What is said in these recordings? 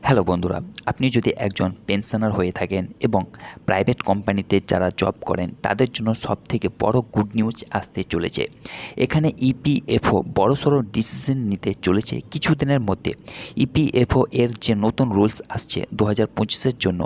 Hello বন্ধুরা, আপনি যদি একজন পেনশনার হয়ে থাকেন এবং প্রাইভেট কোম্পানিতে যারা জব করেন তাদের জন্য সবথেকে বড় গুড নিউজ আসতে চলেছে। এখানে ইপিএফও বড়সড় ডিসিশন নিতে চলেছে কিছুদিনের মধ্যে। ইপিএফও এর যে নতুন রুলস আসছে 2025-এর জন্য,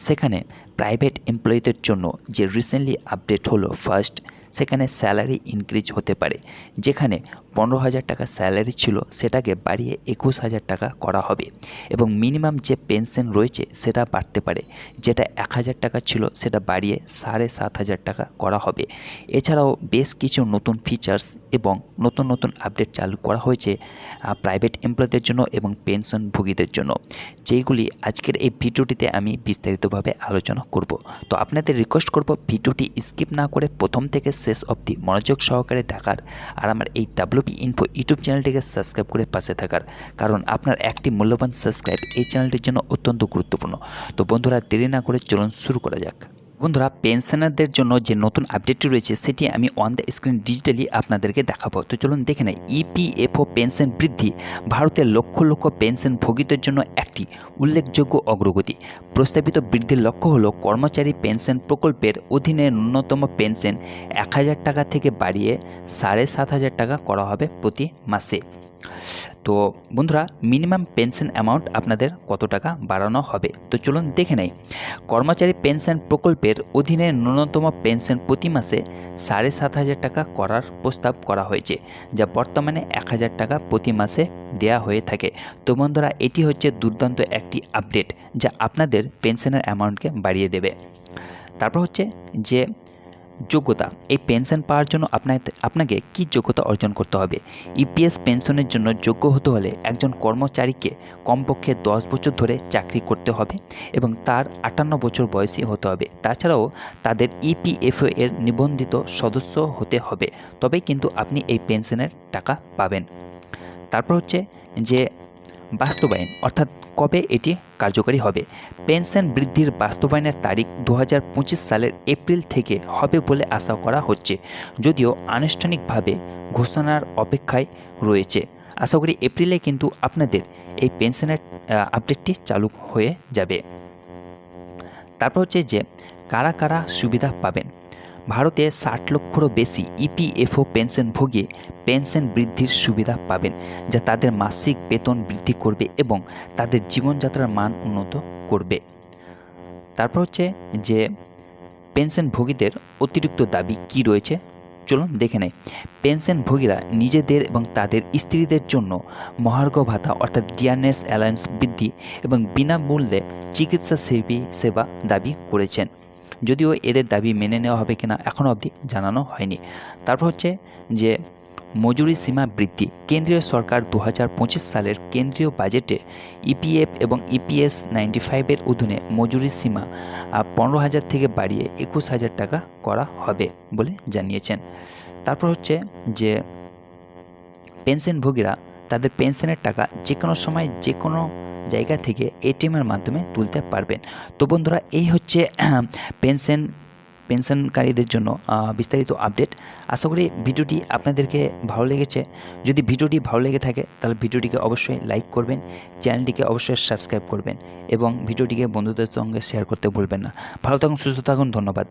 সেখানে প্রাইভেট এমপ্লয়িদের জন্য যে রিসেন্টলি আপডেট হলো ফার্স্ট, সেখানে স্যালারি ইনক্রিজ হতে পারে। যেখানে 15,000 টাকা স্যালারি ছিল সেটাকে বাড়িয়ে 21,000 টাকা করা হবে এবং মিনিমাম যে পেনশন রয়েছে সেটা বাড়তে পারে। যেটা 1,000 টাকা ছিল সেটা বাড়িয়ে 7,500 টাকা করা হবে। এছাড়াও বেশ কিছু নতুন ফিচার্স এবং নতুন আপডেট চালু করা হয়েছে প্রাইভেট এমপ্লয়ীদের জন্য এবং পেনশনভোগীদের জন্য, যেইগুলি আজকের এই ভিডিওটিতে আমি বিস্তারিতভাবে আলোচনা করব। তো আপনাদের রিকোয়েস্ট করব ভিডিওটি স্কিপ না করে প্রথম থেকে শেষ অবধি মনোযোগ সহকারে দেখার, আর আমার এই ডাব্লিউপি ইনফো ইউটিউব চ্যানেলটিকে সাবস্ক্রাইব করে পাশে থাকার, কারণ আপনার একটি মূল্যবান সাবস্ক্রাইব এই চ্যানেলটির জন্য অত্যন্ত গুরুত্বপূর্ণ। তো বন্ধুরা, দেরি না করে চলুন শুরু করা যাক। বন্ধুরা, পেনশনারদের জন্য যে নতুন আপডেটটি রয়েছে সেটি আমি অন দ্য স্ক্রিন ডিজিটালি আপনাদেরকে দেখাবো। তো চলুন দেখে নেই। ইপিএফও পেনশন বৃদ্ধি ভারতের লক্ষ লক্ষ পেনশনভোগীদের জন্য একটি উল্লেখযোগ্য অগ্রগতি। প্রস্তাবিত বৃদ্ধির লক্ষ্য হল কর্মচারী পেনশন প্রকল্পের অধীনে ন্যূনতম পেনশন 1,000 টাকা থেকে বাড়িয়ে 7,500 টাকা করা হবে প্রতি মাসে। তো বন্ধুরা, মিনিমাম পেনশন অ্যামাউন্ট আপনাদের কত টাকা বাড়ানো হবে, তো চলুন দেখে নেই। কর্মচারী পেনশন প্রকল্পের অধীনে ন্যূনতম পেনশন প্রতি মাসে 7,500 টাকা করার প্রস্তাব করা হয়েছে, যা বর্তমানে 1,000 টাকা প্রতি মাসে দেয়া হয়ে থাকে। তো বন্ধুরা, এটি হচ্ছে দুর্দান্ত একটি আপডেট যা আপনাদের পেনশনের অ্যামাউন্টকে বাড়িয়ে দেবে। তারপর হচ্ছে যে যোগ্যতা। এই পেনশন পাওয়ার জন্য আপনাকে কি যোগ্যতা অর্জন করতে হবে। ইপিএস পেনশনের জন্য যোগ্য হতে হলে একজন কর্মচারীকে কমপক্ষে 10 বছর ধরে চাকরি করতে হবে এবং তার 58 বছর বয়সী হতে হবে। তাছাড়াও তাদের ইপিএফও এর নিবন্ধিত সদস্য হতে হবে, তবেই কিন্তু আপনি এই পেনশনের টাকা পাবেন। তারপর হচ্ছে যে বাস্তবায়ন, অর্থাৎ কবে এটি কার্যকরী হবে। পেনশন বৃদ্ধির বাস্তবায়নের তারিখ 2025 সালের এপ্রিল থেকে হবে বলে আশা করা হচ্ছে, যদিও আনুষ্ঠানিকভাবে ঘোষণার অপেক্ষায় রয়েছে। আশা করি এপ্রিলে কিন্তু আপনাদের এই পেনশনের আপডেটটি চালু হয়ে যাবে। তারপর হচ্ছে যে কারা কারা সুবিধা পাবেন। ভারতে 60 লক্ষেরও বেশি ইপিএফও পেনশনভোগী পেনশন বৃদ্ধির সুবিধা পাবেন, যা তাদের মাসিক বেতন বৃদ্ধি করবে এবং তাদের জীবনযাত্রার মান উন্নত করবে। তারপর হচ্ছে যে পেনশনভোগীদের অতিরিক্ত দাবি কি রয়েছে, চলুন দেখে নেই। পেনশনভোগীরা নিজেদের এবং তাদের স্ত্রীদের জন্য মহার্ঘ ভাতা অর্থাৎ ডিয়ারনেস অ্যালায়েন্স বৃদ্ধি এবং বিনামূল্যে চিকিৎসা সেবা দাবি করেছেন, যদিও এদের দাবি মেনে নেওয়া হবে কিনা এখনও অবধি জানানো হয়নি। তারপর হচ্ছে যে মজুরি সীমা বৃদ্ধি। কেন্দ্রীয় সরকার 2025 সালের কেন্দ্রীয় বাজেটে ইপিএফ এবং ইপিএস 95-এর অধীনে মজুরি সীমা 15,000 থেকে বাড়িয়ে 21,000 টাকা করা হবে বলে জানিয়েছেন। তারপর হচ্ছে যে পেনশনভোগীরা তাদের পেনশনের টাকা যে কোনো সময় যে কোনো জায়গা থেকে এটিএমের মাধ্যমে তুলতে পারবেন। তো বন্ধুরা, এই হচ্ছে পেনশনকারীদের জন্য বিস্তারিত আপডেট। আশা করি ভিডিওটি আপনাদেরকে ভালো লেগেছে। যদি ভিডিওটি ভালো লেগে থাকে তাহলে ভিডিওটিকে অবশ্যই লাইক করবেন, চ্যানেলটিকে অবশ্যই সাবস্ক্রাইব করবেন এবং ভিডিওটিকে বন্ধুদের সঙ্গে শেয়ার করতে ভুলবেন না। ভালো থাকুন, সুস্থ থাকুন, ধন্যবাদ।